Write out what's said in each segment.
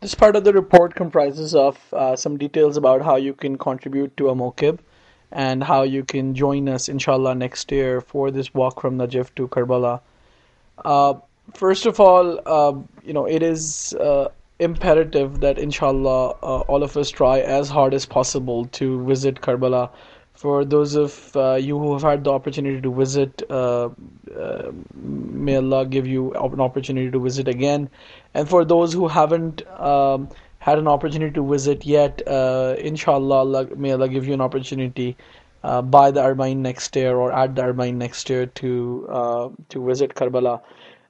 This part of the report comprises of some details about how you can contribute to a mokib and how you can join us, inshallah, next year for this walk from Najaf to Karbala. Uh, First of all, it is imperative that, inshallah, all of us try as hard as possible to visit Karbala. For those of you who have had the opportunity to visit, may Allah give you an opportunity to visit again. And for those who haven't had an opportunity to visit yet, inshallah, may Allah give you an opportunity by the Arbaeen next year or at the Arbaeen next year to visit Karbala.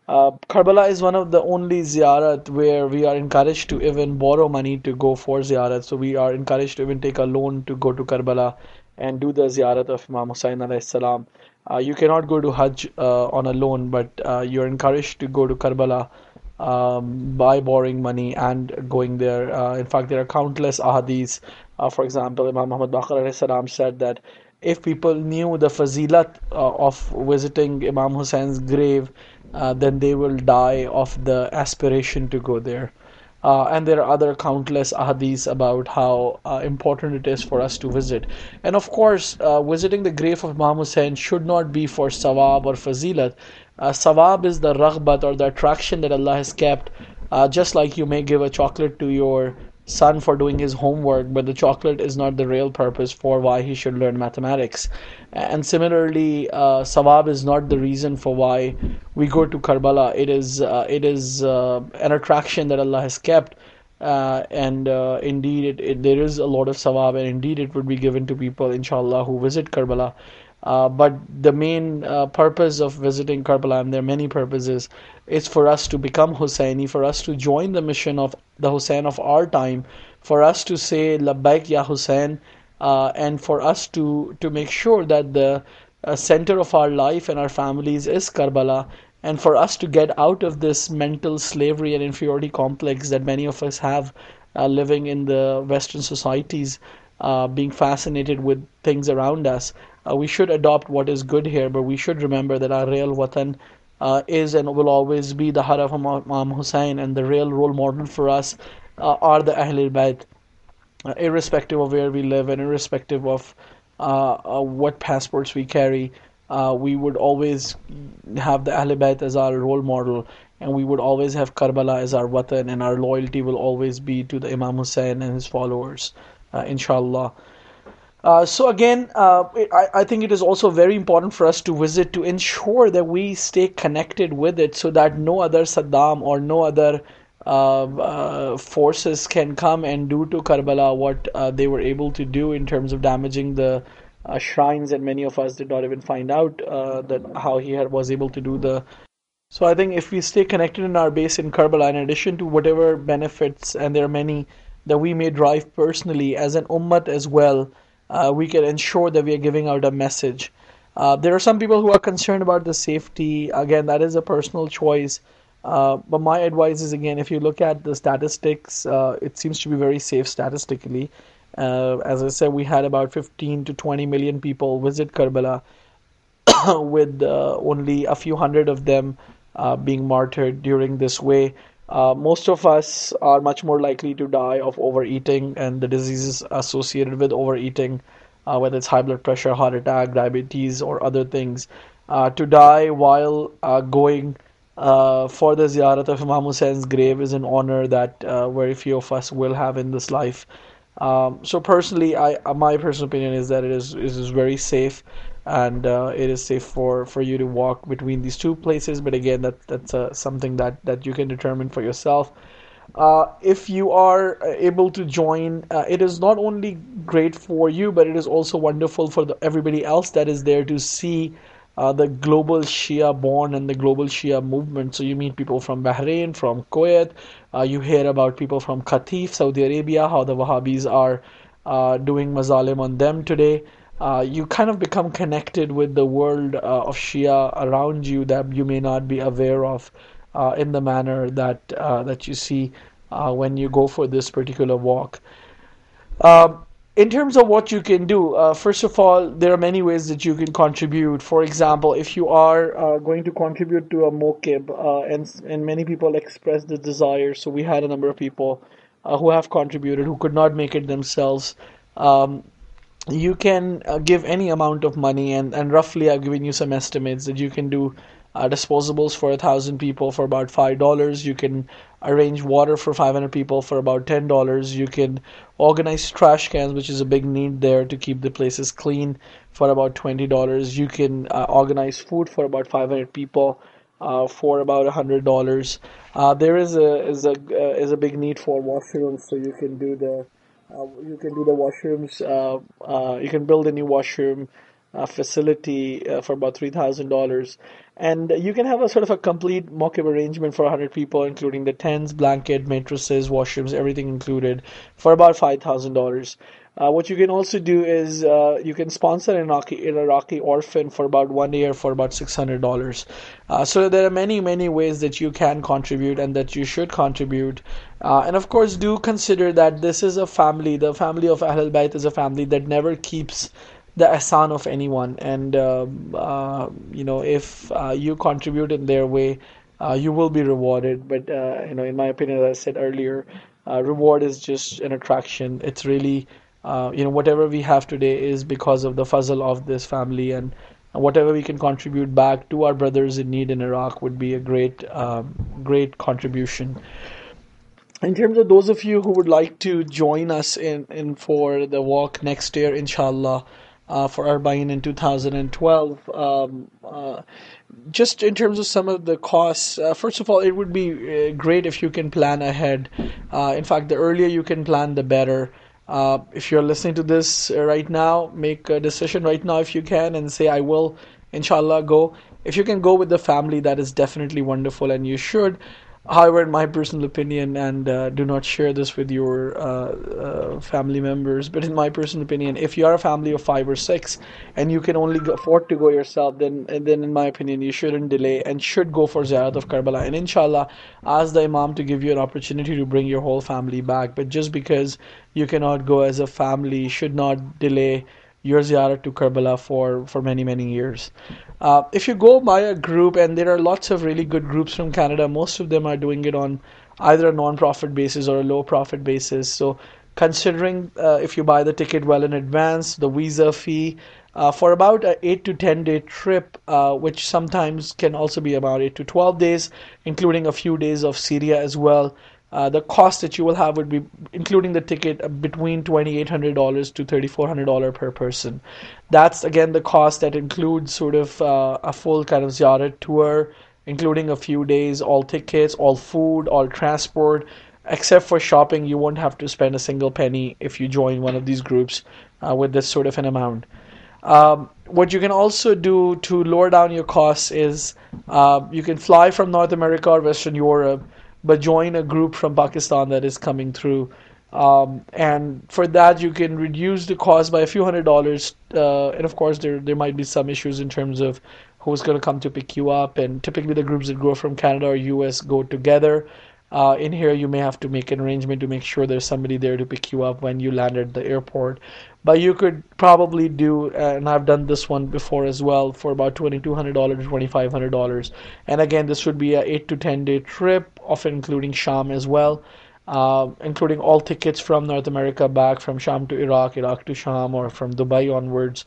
Karbala is one of the only ziyarat where we are encouraged to even borrow money to go for ziyarat. So we are encouraged to even take a loan to go to Karbala and do the ziyarat of Imam Hussain alayhi salam. You cannot go to Hajj on a loan, but you're encouraged to go to Karbala by borrowing money and going there. In fact, there are countless ahadiths. For example, Imam Muhammad Baqir alayhi salam said that if people knew the fazilat of visiting Imam Hussein's grave, then they will die of the aspiration to go there. And there are other countless ahadiths about how important it is for us to visit. And of course, visiting the grave of Imam Hussein should not be for sawab or fazilat. Sawab is the raghbat or the attraction that Allah has kept. Just like you may give a chocolate to your son for doing his homework, but the chocolate is not the real purpose for why he should learn mathematics. And similarly, sawab is not the reason for why we go to Karbala. It is an attraction that Allah has kept. And indeed, there is a lot of sawab, and indeed, it would be given to people, inshallah, who visit Karbala. But the main purpose of visiting Karbala, and there are many purposes, is for us to become Husseini, for us to join the mission of the Hussein of our time, for us to say Labbaik Ya Hussein, and for us to make sure that the center of our life and our families is Karbala, and for us to get out of this mental slavery and inferiority complex that many of us have living in the Western societies, being fascinated with things around us. We should adopt what is good here, but we should remember that our real watan is and will always be the heart of Imam Hussein, and the real role model for us are the Ahlul Bayt, irrespective of where we live and irrespective of what passports we carry. We would always have the Ahlul Bayt as our role model, and we would always have Karbala as our watan, and our loyalty will always be to the Imam Hussein and his followers, inshallah. So again, I think it is also very important for us to visit to ensure that we stay connected with it, so that no other Saddam or no other forces can come and do to Karbala what they were able to do in terms of damaging the shrines, and many of us did not even find out that how was able to do the. So I think if we stay connected in our base in Karbala, in addition to whatever benefits, and there are many that we may drive personally as an ummat as well, we can ensure that we are giving out a message. There are some people who are concerned about the safety. Again, that is a personal choice. But my advice is, again, if you look at the statistics, it seems to be very safe statistically. As I said, we had about 15 to 20 million people visit Karbala, with only a few hundred of them being martyred during this way. Most of us are much more likely to die of overeating and the diseases associated with overeating, whether it's high blood pressure, heart attack, diabetes, or other things. To die while going for the ziyarat of Imam Hussein's grave is an honor that very few of us will have in this life. So personally, my personal opinion is that it is very safe, and it is safe for you to walk between these two places. But again, that's something that you can determine for yourself. If you are able to join, it is not only great for you, but it is also wonderful for everybody else that is there to see the global Shia born and the global Shia movement. So you meet people from Bahrain, from Kuwait. You hear about people from Qatif, Saudi Arabia, how the Wahhabis are doing mazalim on them today. You kind of become connected with the world of Shia around you that you may not be aware of in the manner that you see when you go for this particular walk. Um, in terms of what you can do, first of all, there are many ways that you can contribute. For example, if you are going to contribute to a mokib, and many people express the desire, so we had a number of people who have contributed, who could not make it themselves. Um, you can give any amount of money, and roughly I've given you some estimates that you can do disposables for 1,000 people for about $5. You can arrange water for 500 people for about $10. You can organize trash cans, which is a big need there to keep the places clean, for about $20. You can organize food for about 500 people for about $100. There is a big need for washrooms, so you can do the washrooms. You can build a new washroom facility for about $3,000, and you can have a sort of a complete mock-up arrangement for 100 people, including the tents, blanket, mattresses, washrooms, everything included, for about $5,000. What you can also do is you can sponsor an Iraqi orphan for about 1 year for about $600. So there are many, many ways that you can contribute and that you should contribute. And of course, do consider that this is a family. The family of Ahlul Bayt is a family that never keeps the ahsan of anyone. And, if you contribute in their way, you will be rewarded. But, in my opinion, as I said earlier, reward is just an attraction. It's really, whatever we have today is because of the fazl of this family, and whatever we can contribute back to our brothers in need in Iraq would be a great contribution. In terms of those of you who would like to join us in for the walk next year, inshallah, for Arbaeen in 2012, just in terms of some of the costs, first of all, it would be great if you can plan ahead. In fact, the earlier you can plan, the better. If you're listening to this right now, make a decision right now if you can and say, I will, inshallah, go. If you can go with the family, that is definitely wonderful, and you should. However, in my personal opinion, and do not share this with your family members, but in my personal opinion, if you are a family of 5 or 6 and you can only afford to go yourself, then in my opinion, you shouldn't delay and should go for Ziyarat of Karbala. And inshallah, ask the Imam to give you an opportunity to bring your whole family back. But just because you cannot go as a family should not delay your ziyarat to Karbala for many, many years. If you go by a group, and there are lots of really good groups from Canada, most of them are doing it on either a non-profit basis or a low profit basis. So considering if you buy the ticket well in advance, the visa fee, for about an 8 to 10 day trip, which sometimes can also be about 8 to 12 days, including a few days of Syria as well. The cost that you will have would be, including the ticket, between $2,800 to $3,400 per person. That's again the cost that includes sort of a full kind of ziyarat tour, including a few days, all tickets, all food, all transport. Except for shopping, you won't have to spend a single penny if you join one of these groups with this sort of an amount. What you can also do to lower down your costs is you can fly from North America or Western Europe, but join a group from Pakistan that is coming through. And for that, you can reduce the cost by a few $100s. And of course, there might be some issues in terms of who's going to come to pick you up. And typically, the groups that go from Canada or US go together. In here, you may have to make an arrangement to make sure there's somebody there to pick you up when you land at the airport. But you could probably do, and I've done this one before as well, for about $2,200 to $2,500. And again, this would be a 8 to 10 day trip, often including Sham as well, including all tickets from North America back, from Sham to Iraq, Iraq to Sham, or from Dubai onwards,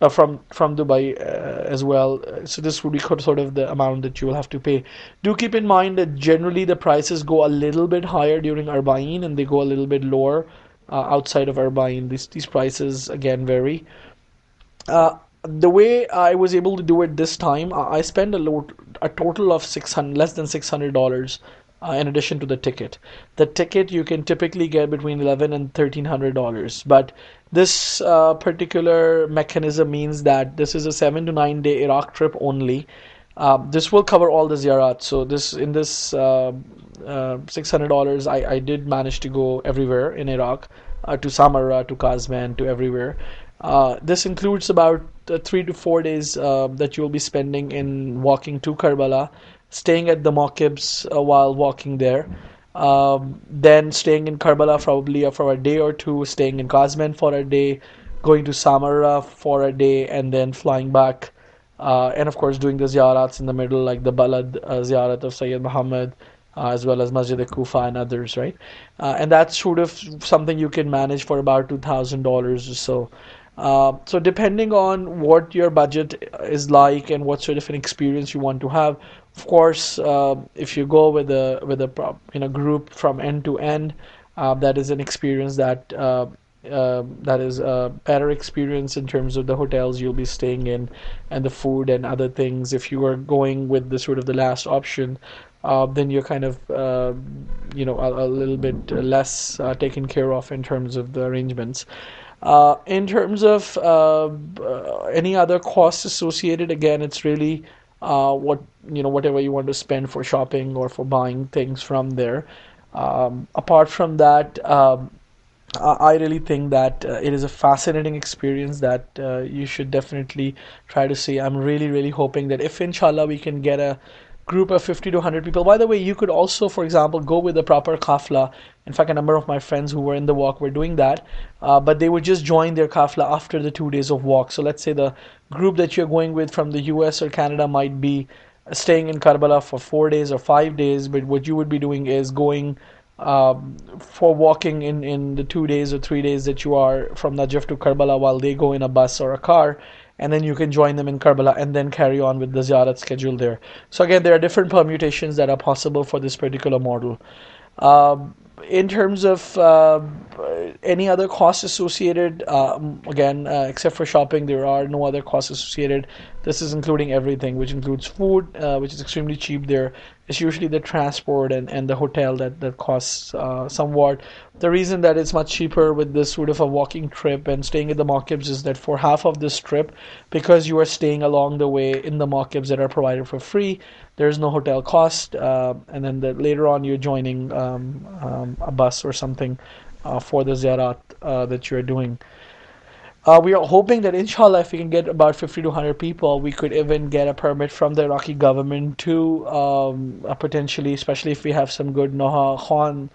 from Dubai as well. So this would be sort of the amount that you will have to pay. Do keep in mind that generally the prices go a little bit higher during Arbaeen and they go a little bit lower outside of Arbaeen. These prices again vary. The way I was able to do it this time, I spent a total of less than $600 in addition to the ticket. The ticket you can typically get between $1,100 and $1,300, but this particular mechanism means that this is a 7 to 9 day Iraq trip only. This will cover all the ziyarat. So this $600, I did manage to go everywhere in Iraq, to Samarra, to Kazman, to everywhere. This includes about 3 to 4 days that you will be spending in walking to Karbala, staying at the Mawqibs while walking there, then staying in Karbala probably for a day or two, staying in Kazman for a day, going to Samarra for a day, and then flying back. And of course, doing the ziyarats in the middle, like the Balad ziyarat of Sayyid Muhammad, as well as Masjid Kufa and others, right? And that's sort of something you can manage for about $2,000 or so. So depending on what your budget is like and what sort of an experience you want to have, of course, if you go with a group from end to end, that is an experience that is a better experience in terms of the hotels you'll be staying in and the food and other things. If you are going with the sort of the last option, then you're kind of a little bit less taken care of in terms of the arrangements. In terms of any other costs associated, again, it's really whatever you want to spend for shopping or for buying things from there. Apart from that, I really think that it is a fascinating experience that you should definitely try to see. I'm really, really hoping that if inshallah we can get a group of 50 to 100 people. By the way, you could also, for example, go with a proper kafla. In fact, a number of my friends who were in the walk were doing that, but they would just join their kafla after the 2 days of walk. So let's say the group that you're going with from the US or Canada might be staying in Karbala for 4 days or 5 days, but what you would be doing is going for walking in the 2 days or 3 days that you are from Najaf to Karbala while they go in a bus or a car, and then you can join them in Karbala and then carry on with the ziyarat schedule there. So again, there are different permutations that are possible for this particular model. In terms of any other costs associated, again, except for shopping, there are no other costs associated. This is including everything, which includes food, which is extremely cheap there. It's usually the transport and the hotel that costs somewhat. The reason that it's much cheaper with this sort of a walking trip and staying at the markets is that for half of this trip, because you are staying along the way in the markets that are provided for free, there's no hotel cost, and then later on you're joining a bus or something for the ziyarat that you're doing. We are hoping that inshallah, if we can get about 50 to 100 people, we could even get a permit from the Iraqi government to potentially, especially if we have some good Noha Khan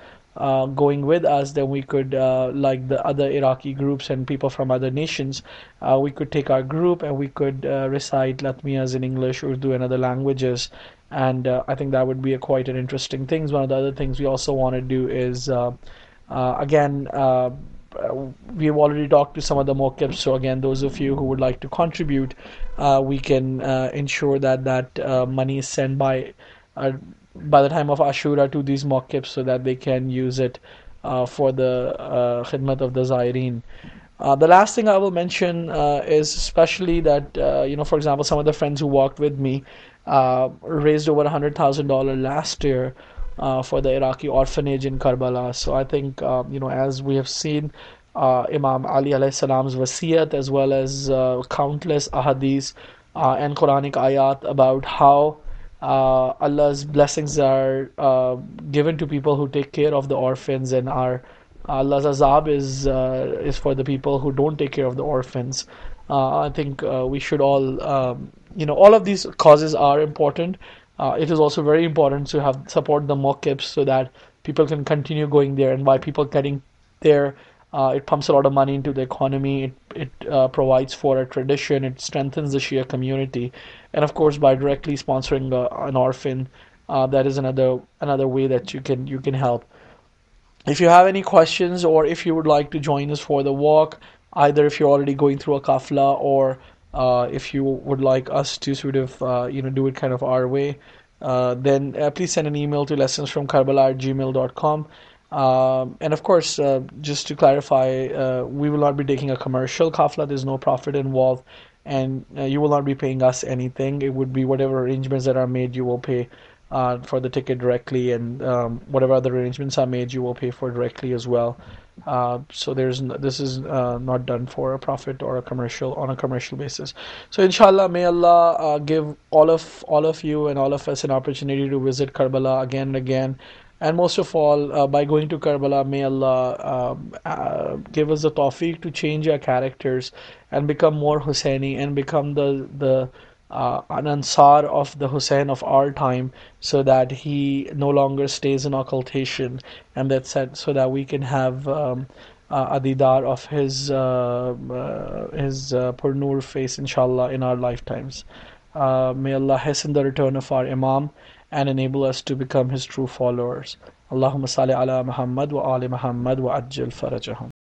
going with us, then we could, like the other Iraqi groups and people from other nations, we could take our group and we could recite Latmiyas in English, Urdu, and other languages. And I think that would be quite an interesting thing. One of the other things we also want to do is, again, we've already talked to some of the mokibs. So again, those of you who would like to contribute, we can ensure that money is sent by the time of Ashura to these mokibs so that they can use it for the khidmat of the Zaireen. The last thing I will mention is especially that, for example, some of the friends who walked with me raised over $100,000 last year for the Iraqi orphanage in Karbala. So I think, as we have seen Imam Ali alayhi salam's wasiyat, as well as countless ahadith and Quranic ayat about how Allah's blessings are given to people who take care of the orphans, and Allah's azab is for the people who don't take care of the orphans. I think we should all of these causes are important. It is also very important to have support the mokibs so that people can continue going there, and by people getting there, it pumps a lot of money into the economy. It provides for a tradition. It strengthens the Shia community, and of course, by directly sponsoring an orphan, that is another way that you can help. If you have any questions, or if you would like to join us for the walk, either if you're already going through a kafla, or if you would like us to sort of do it kind of our way, then please send an email to lessonsfromkarbala@gmail.com. And of course, just to clarify, we will not be taking a commercial kafla. There's no profit involved, and you will not be paying us anything. It would be whatever arrangements that are made, you will pay for the ticket directly, and whatever other arrangements are made, you will pay for directly as well. So this is not done for a profit or on a commercial basis. So inshallah, may Allah give all of you and all of us an opportunity to visit Karbala again and again. And most of all, by going to Karbala, may Allah give us the tawfiq to change our characters and become more Husseini, and become the an ansar of the Hussein of our time, so that he no longer stays in occultation, and that's said, so that we can have a didar of his Purnur face, inshallah, in our lifetimes. May Allah hasten the return of our Imam, and enable us to become his true followers. Allahumma salli ala Muhammad wa ali Muhammad wa ajil farajahum.